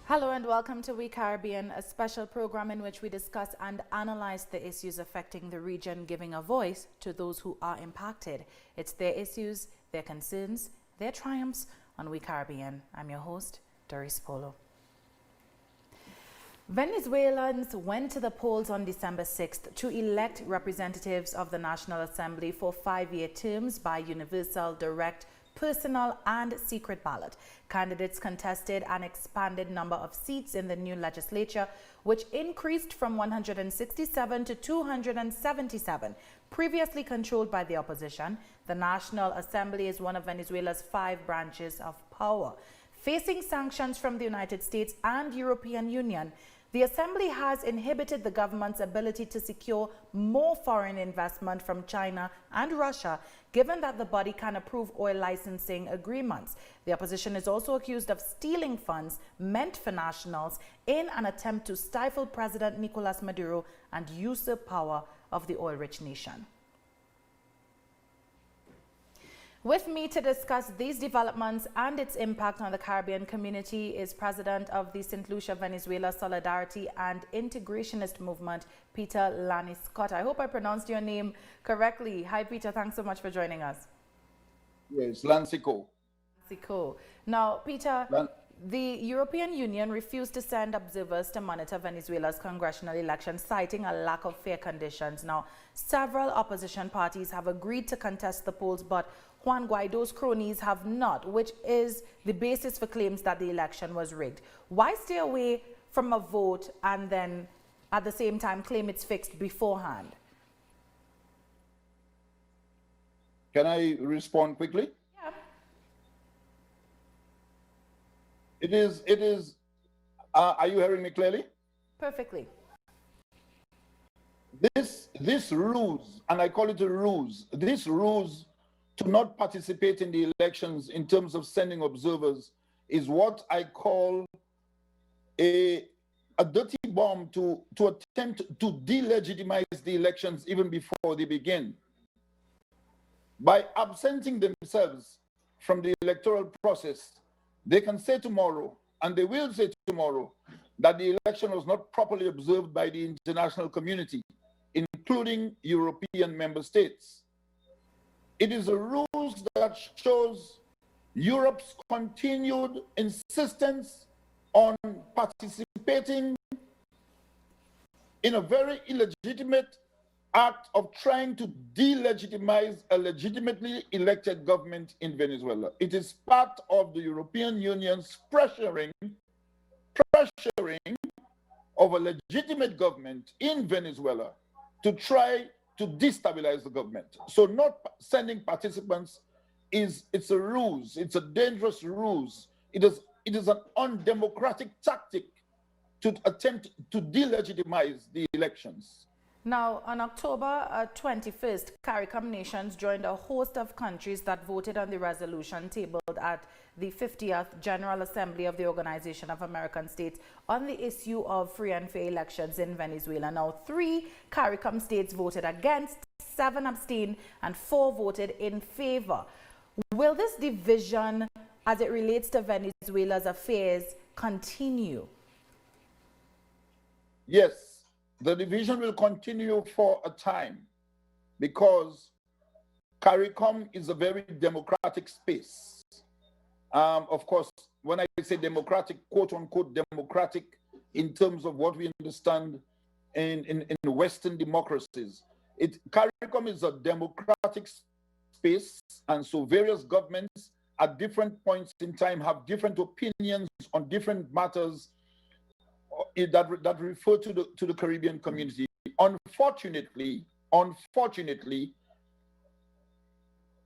Hello and welcome to We Caribbean, a special program in which we discuss and analyze the issues affecting the region, giving a voice to those who are impacted. It's their issues, their concerns, their triumphs on We Caribbean. I'm your host, Doris Polo. Venezuelans went to the polls on December 6th to elect representatives of the National Assembly for 5-year terms by universal, direct, personal and secret ballot. Candidates contested an expanded number of seats in the new legislature, which increased from 167 to 277, previously controlled by the opposition. The National Assembly is one of Venezuela's 5 branches of power. Facing sanctions from the United States and European Union, the Assembly has inhibited the government's ability to secure more foreign investment from China and Russia, given that the body can approve oil licensing agreements. The opposition is also accused of stealing funds meant for nationals in an attempt to stifle President Nicolas Maduro and usurp power of the oil-rich nation. With me to discuss these developments and its impact on the Caribbean community is President of the St. Lucia-Venezuela Solidarity and Integrationist Movement, Peter Lansiquot Scott. I hope I pronounced your name correctly. Hi, Peter. Thanks so much for joining us. Yes, Lansiquot. Lansiquot. Now, Peter, the European Union refused to send observers to monitor Venezuela's congressional elections, citing a lack of fair conditions. Now, several opposition parties have agreed to contest the polls, but Juan Guaido's cronies have not, which is the basis for claims that the election was rigged. Why stay away from a vote and then at the same time claim it's fixed beforehand? Can I respond quickly? Yeah. It is, are you hearing me clearly? Perfectly. This ruse, and I call it a ruse, this ruse to not participate in the elections in terms of sending observers is what I call a dirty bomb to attempt to delegitimize the elections even before they begin. By absenting themselves from the electoral process, they can say tomorrow, and they will say tomorrow, that the election was not properly observed by the international community, including European member states. It is a ruse that shows Europe's continued insistence on participating in a very illegitimate act of trying to delegitimize a legitimately elected government in Venezuela. It is part of the European Union's pressuring of a legitimate government in Venezuela to try to destabilize the government. So not sending participants it's a ruse, it's a dangerous ruse. It is an undemocratic tactic to attempt to delegitimize the elections. Now, on October 21st, CARICOM nations joined a host of countries that voted on the resolution tabled at the 50th General Assembly of the Organization of American States on the issue of free and fair elections in Venezuela. Now, 3 CARICOM states voted against, 7 abstained, and 4 voted in favor. Will this division, as it relates to Venezuela's affairs, continue? Yes. The division will continue for a time because CARICOM is a very democratic space. Of course, when I say democratic, quote unquote, democratic in terms of what we understand in Western democracies, CARICOM is a democratic space, and so various governments at different points in time have different opinions on different matters that refer to the Caribbean community. Unfortunately,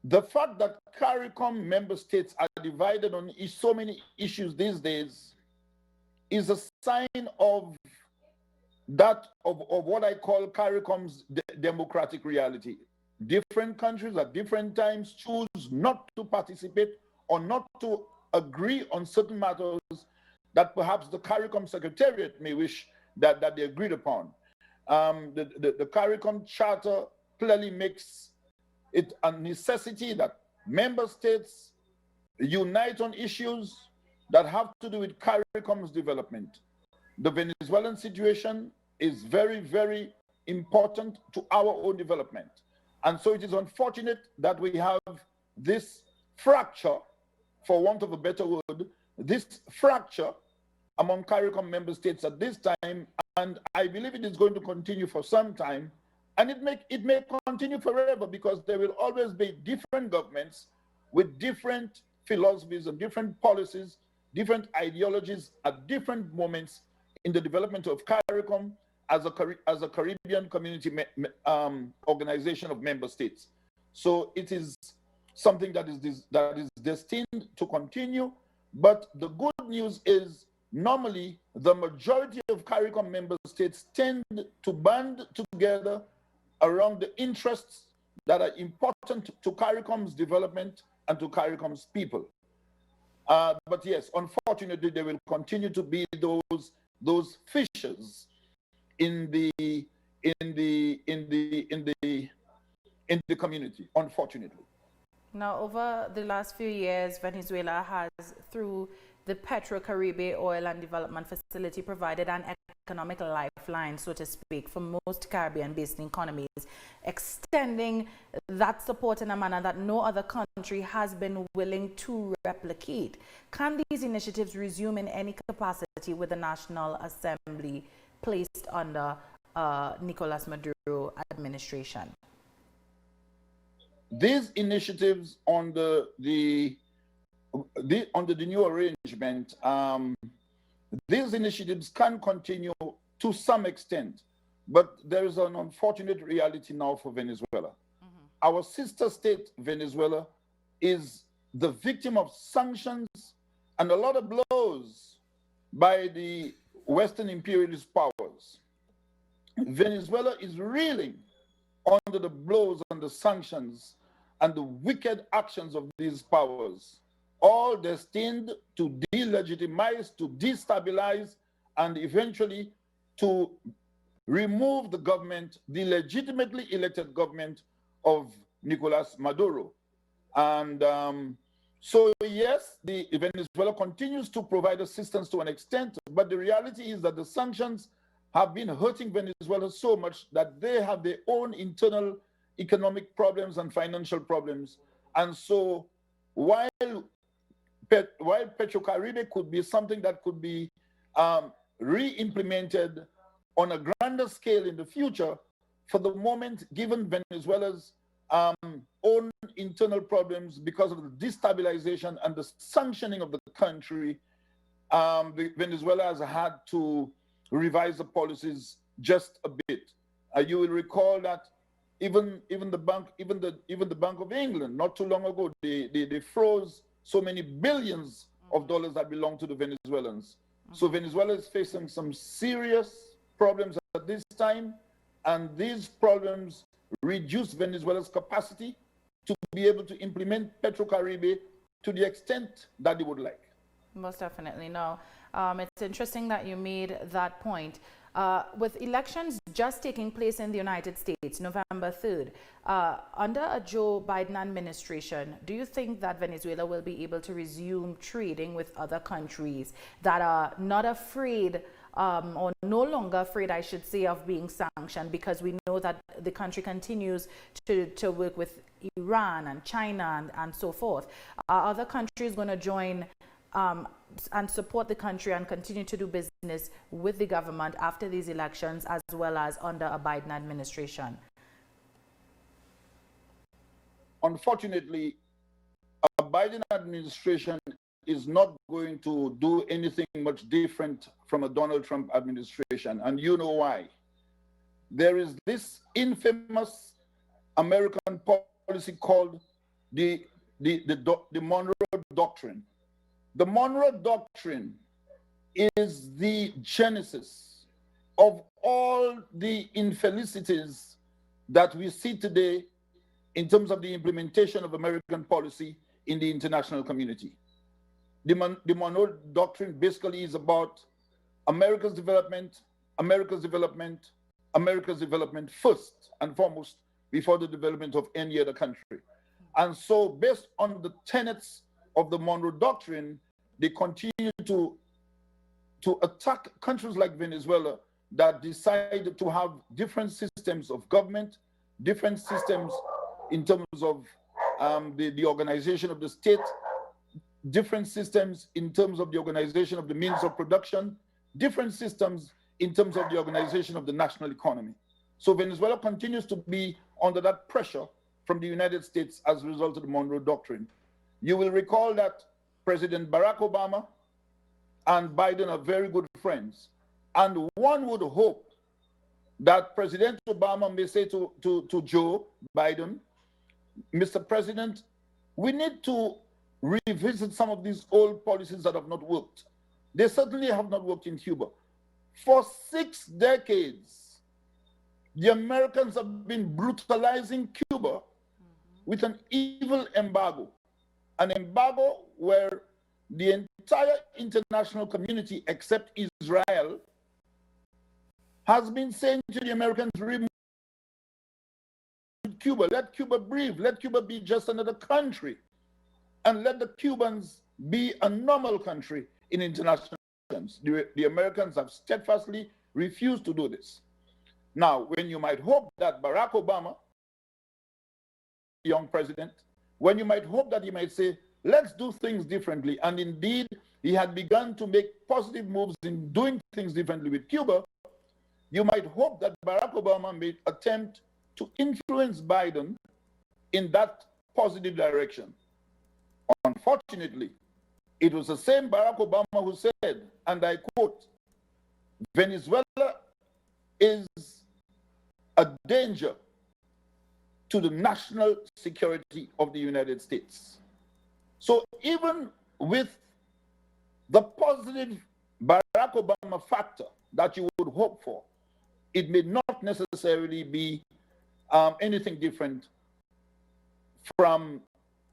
the fact that CARICOM member states are divided on so many issues these days is a sign of what I call CARICOM's democratic reality. Different countries at different times choose not to participate or not to agree on certain matters that perhaps the CARICOM Secretariat may wish that they agreed upon. The CARICOM Charter clearly makes it a necessity that member states unite on issues that have to do with CARICOM's development. The Venezuelan situation is very, very important to our own development. And so it is unfortunate that we have this fracture, for want of a better word, this fracture among CARICOM member states at this time, and I believe it is going to continue for some time, and it may continue forever, because there will always be different governments with different philosophies and different policies, different ideologies at different moments in the development of CARICOM as a Caribbean community organization of member states. So it is something that is destined to continue. But the good news is, normally the majority of CARICOM member states tend to band together around the interests that are important to CARICOM's development and to CARICOM's people. But yes, unfortunately, there will continue to be those fissures in the community, unfortunately. Now, over the last few years, Venezuela has, through the Petrocaribe Oil and Development Facility, provided an economic lifeline, so to speak, for most Caribbean-based economies, extending that support in a manner that no other country has been willing to replicate. Can these initiatives resume in any capacity with the National Assembly placed under Nicolas Maduro administration? These initiatives under the new arrangement, these initiatives can continue to some extent, but there is an unfortunate reality now for Venezuela. Our sister state, Venezuela, is the victim of sanctions and a lot of blows by the Western imperialist powers. Venezuela is reeling under the blows and the sanctions and the wicked actions of these powers, all destined to delegitimize, to destabilize, and eventually to remove the government, the legitimately elected government of Nicolas Maduro. And so yes, Venezuela continues to provide assistance to an extent, but the reality is that the sanctions have been hurting Venezuela so much that they have their own internal economic problems and financial problems. And so while Petrocaribe could be something that could be re-implemented on a grander scale in the future, for the moment, given Venezuela's own internal problems because of the destabilization and the sanctioning of the country, Venezuela has had to revise the policies just a bit. You will recall that even the Bank of England, not too long ago, they froze so many billions of dollars that belong to the Venezuelans. So Venezuela is facing some serious problems at this time, and these problems reduce Venezuela's capacity to be able to implement Petrocaribe to the extent that they would like. Most definitely. No, it's interesting that you made that point. With elections just taking place in the United States, November 3rd, under a Joe Biden administration, do you think that Venezuela will be able to resume trading with other countries that are not afraid or no longer afraid, I should say, of being sanctioned, because we know that the country continues to work with Iran and China and so forth? Are other countries going to join and support the country and continue to do business with the government after these elections, as well as under a Biden administration? Unfortunately, a Biden administration is not going to do anything much different from a Donald Trump administration, and you know why. There is this infamous American policy called the Monroe Doctrine. The Monroe Doctrine is the genesis of all the infelicities that we see today in terms of the implementation of American policy in the international community. The Monroe Doctrine basically is about America's development, America's development, America's development first and foremost before the development of any other country. And so based on the tenets of the Monroe Doctrine, they continue to attack countries like Venezuela that decide to have different systems of government, different systems in terms of the organization of the state, different systems in terms of the organization of the means of production, different systems in terms of the organization of the national economy. So Venezuela continues to be under that pressure from the United States as a result of the Monroe Doctrine. You will recall that President Barack Obama and Biden are very good friends. And one would hope that President Obama may say to Joe Biden, Mr. President, we need to revisit some of these old policies that have not worked. They certainly have not worked in Cuba. For 6 decades, the Americans have been brutalizing Cuba with an evil embargo, an embargo where the entire international community, except Israel, has been saying to the Americans, remove Cuba, let Cuba breathe, let Cuba be just another country, and let the Cubans be a normal country in international terms. The Americans have steadfastly refused to do this. Now, when you might hope that Barack Obama, young president, when you might hope that he might say, let's do things differently, and indeed, he had begun to make positive moves in doing things differently with Cuba, you might hope that Barack Obama may attempt to influence Biden in that positive direction. Unfortunately, it was the same Barack Obama who said, and I quote, Venezuela is a danger to the national security of the United States. So even with the positive Barack Obama factor that you would hope for, it may not necessarily be anything different from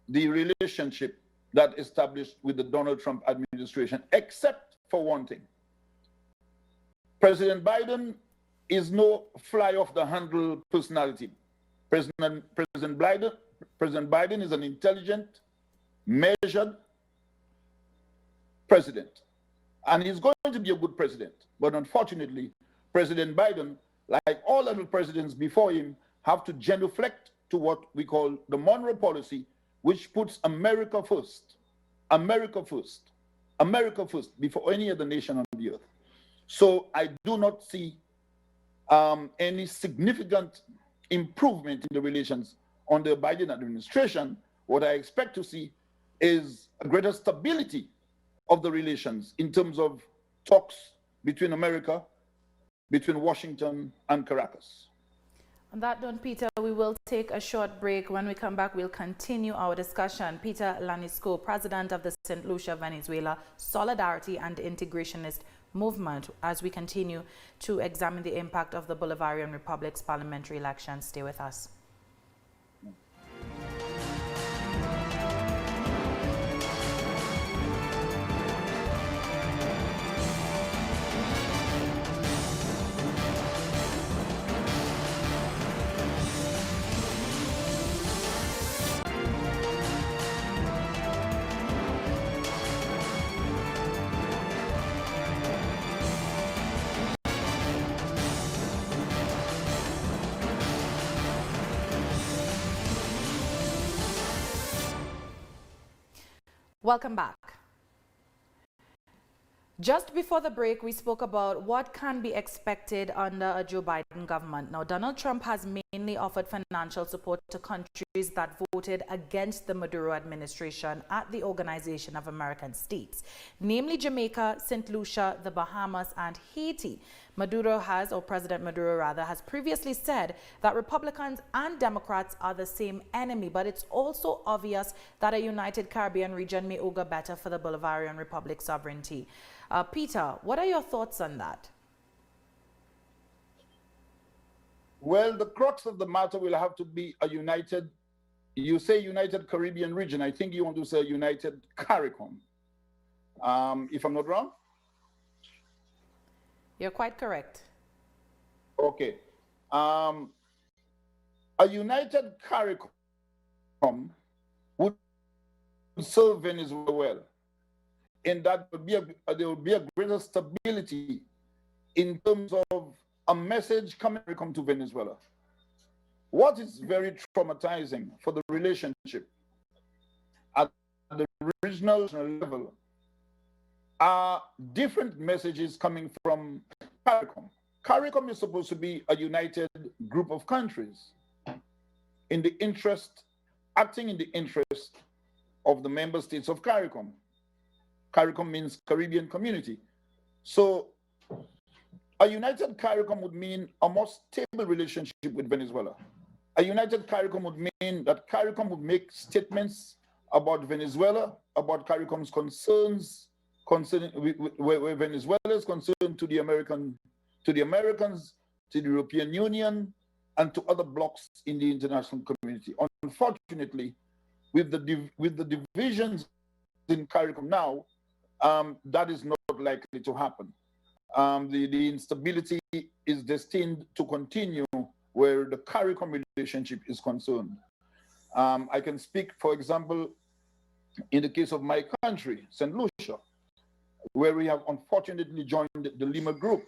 the relationship that established with the Donald Trump administration, except for one thing. President Biden is no fly-off-the-handle personality. President Biden is an intelligent, measured president. And he's going to be a good president. But unfortunately, President Biden, like all other presidents before him, have to genuflect to what we call the Monroe policy, which puts America first, America first, America first before any other nation on the earth. So I do not see any significant improvement in the relations under the Biden administration. What I expect to see is a greater stability of the relations in terms of talks between America, between Washington and Caracas. On that note, Peter, we will take a short break. When we come back, we'll continue our discussion. Peter Lansiquot, president of the St. Lucia-Venezuela Solidarity and Integrationist Movement, as we continue to examine the impact of the Bolivarian Republic's parliamentary elections. Stay with us. Welcome back. Just before the break, we spoke about what can be expected under a Joe Biden government. Now, Donald Trump has mainly offered financial support to countries that voted against the Maduro administration at the Organization of American States, namely Jamaica, St. Lucia, the Bahamas, and Haiti. President Maduro rather, has previously said that Republicans and Democrats are the same enemy, but it's also obvious that a united Caribbean region may augur better for the Bolivarian Republic's sovereignty. Peter, what are your thoughts on that? Well, the crux of the matter will have to be a united, you say united Caribbean region. I think you want to say united CARICOM. If I'm not wrong? You're quite correct. Okay. A united CARICOM would serve Venezuela well. in that there will be a greater stability in terms of a message coming to Venezuela. What is very traumatizing for the relationship at the regional level are different messages coming from CARICOM. CARICOM is supposed to be a united group of countries in the interest, acting in the interest of the member states of CARICOM. CARICOM means Caribbean Community. So a united CARICOM would mean a more stable relationship with Venezuela. A united CARICOM would mean that CARICOM would make statements about Venezuela, about CARICOM's concerns, concerning where Venezuela is concerned to the Americans, to the European Union, and to other blocs in the international community. Unfortunately, with the divisions in CARICOM now, that is not likely to happen. The instability is destined to continue where the CARICOM relationship is concerned. I can speak, for example, in the case of my country, St. Lucia, where we have unfortunately joined the Lima group,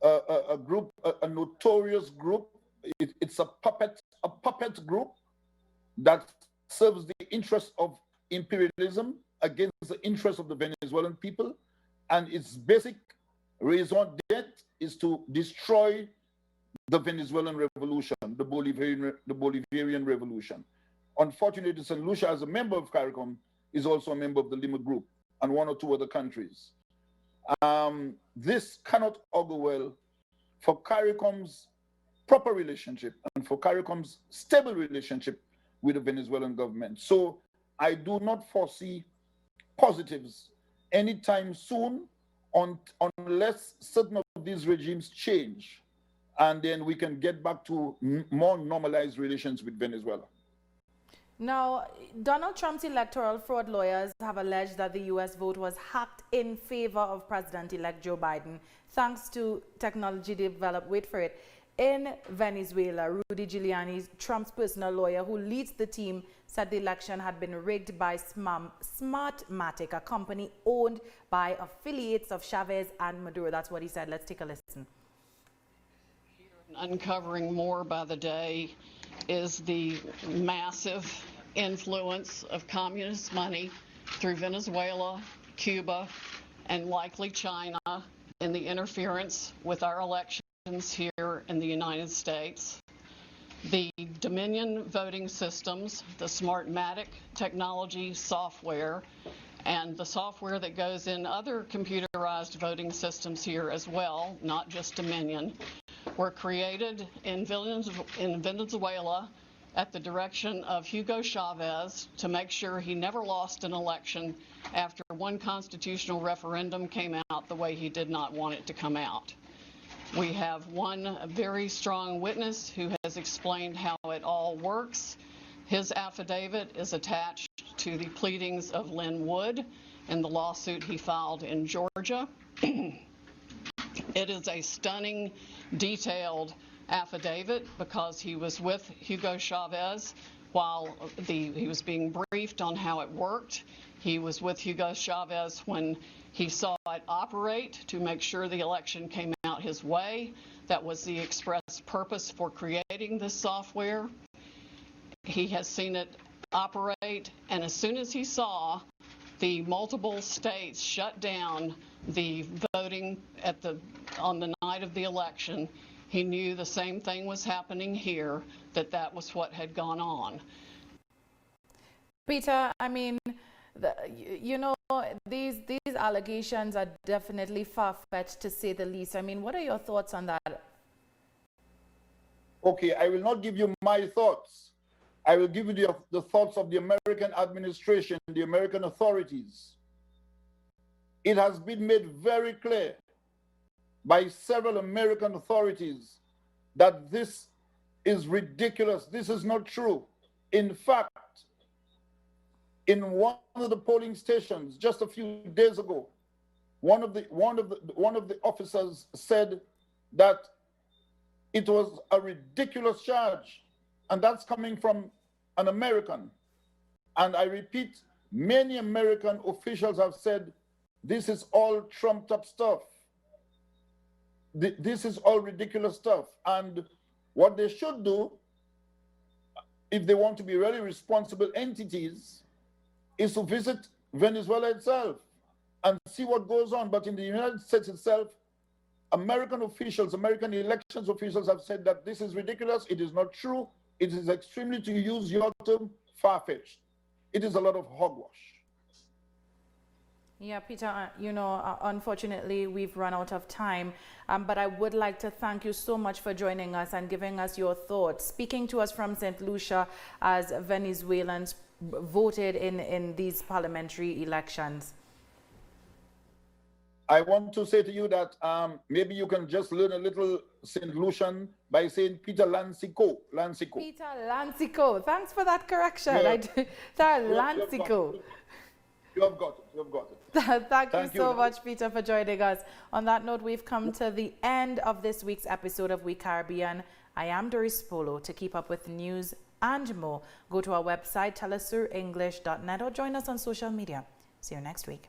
a notorious group. It's a puppet group that serves the interests of imperialism against the interests of the Venezuelan people, and its basic raison d'etre is to destroy the Venezuelan revolution, the Bolivarian revolution. Unfortunately, St. Lucia, as a member of CARICOM, is also a member of the Lima group and one or two other countries. This cannot augur well for CARICOM's proper relationship and for CARICOM's stable relationship with the Venezuelan government. So I do not foresee positives anytime soon unless certain of these regimes change, and then we can get back to more normalized relations with Venezuela. Now, Donald Trump's electoral fraud lawyers have alleged that the U.S. vote was hacked in favor of President-elect Joe Biden, thanks to technology developed, wait for it, in Venezuela. Rudy Giuliani, Trump's personal lawyer who leads the team, said the election had been rigged by Smartmatic, a company owned by affiliates of Chavez and Maduro. That's what he said. Let's take a listen. Uncovering more by the day is the massive influence of communist money through Venezuela, Cuba, and likely China in the interference with our elections here in the United States. The Dominion voting systems, the Smartmatic technology software, and the software that goes in other computerized voting systems here as well, not just Dominion, were created in Venezuela at the direction of Hugo Chavez to make sure he never lost an election after one constitutional referendum came out the way he did not want it to come out. We have one very strong witness who has explained how it all works. His affidavit is attached to the pleadings of Lynn Wood in the lawsuit he filed in Georgia. It is a stunning, detailed affidavit because he was with Hugo Chavez while he was being briefed on how it worked. He was with Hugo Chavez when he saw it operate to make sure the election came out his way. That was the express purpose for creating this software. He has seen it operate, and as soon as he saw the multiple states shut down the voting on the night of the election, he knew the same thing was happening here, that was what had gone on. Peter, I mean, these allegations are definitely far-fetched, to say the least. I mean, what are your thoughts on that? Okay, I will not give you my thoughts. I will give you the thoughts of the American administration, the American authorities. It has been made very clear by several American authorities that this is ridiculous. This is not true. In fact, in one of the polling stations just a few days ago, one of the officers said that it was a ridiculous charge, and that's coming from an American. And I repeat, Many American officials have said this is all trumped up stuff. This is all ridiculous stuff. And what they should do, if they want to be really responsible entities, is to visit Venezuela itself and see what goes on. But in the United States itself, American officials, American elections officials have said that this is ridiculous. It is not true. It is extremely, to use your term, far-fetched. It is a lot of hogwash. Yeah, Peter, unfortunately, we've run out of time, but I would like to thank you so much for joining us and giving us your thoughts, speaking to us from St. Lucia as Venezuelans voted in these parliamentary elections. I want to say to you that maybe you can just learn a little St. Lucian by saying Peter Lansiquot. Peter Lansiquot. Thanks for that correction. Yeah. Peter Lansiquot. You have got it. You have got it. Thank you so much, Peter, for joining us. On that note, we've come to the end of this week's episode of We Caribbean. I am Doris Polo. To keep up with news and more, go to our website, telesurenglish.net, or join us on social media. See you next week.